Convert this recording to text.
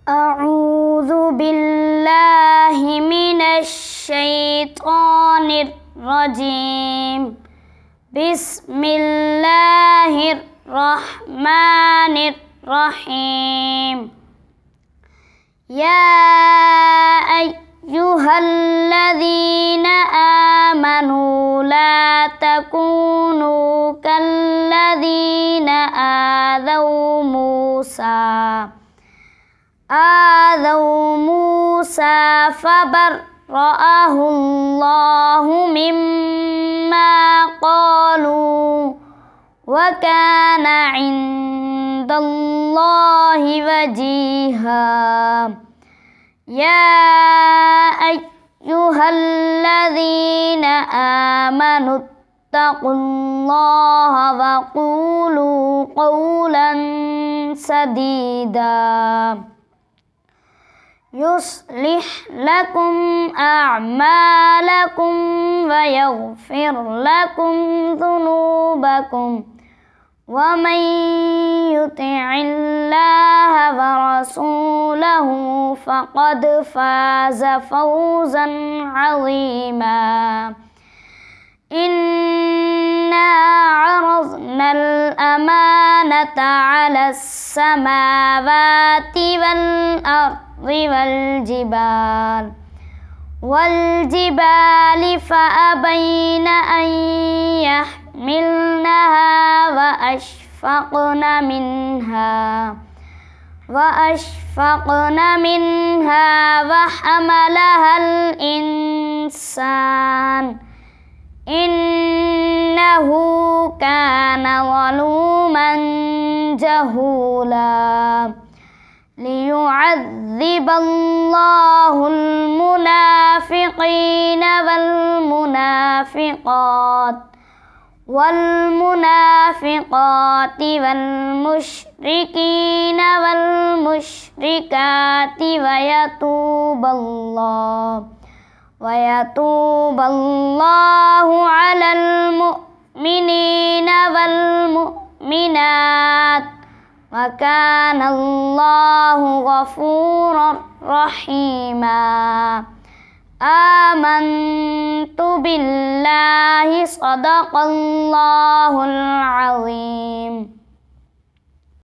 أعوذ بالله من الشيطان الرجيم. بسم الله الرحمن الرحيم. يا أيها الذين آمنوا لا تكونوا كالذين آذوا موسى فبرأه الله مما قالوا وكان عند الله وجيها. يا أيها الذين آمنوا اتقوا الله وقولوا قولا سديدا يصلح لكم أعمالكم ويغفر لكم ذنوبكم ومن يطع الله ورسوله فقد فاز فوزا عظيما. إنا عرضنا الأمانة على السماوات والأرض والجبال فأبين أن يحملنها وأشفقن منها وحملها الإنسان إنه كان ظلوما جهولا. ليعذب الله المنافقين والمنافقات والمشركين والمشركات ويتوب الله على المؤمنين والمؤمنات وكان الله غفورا رحيما. آمنت بالله صدق الله العظيم.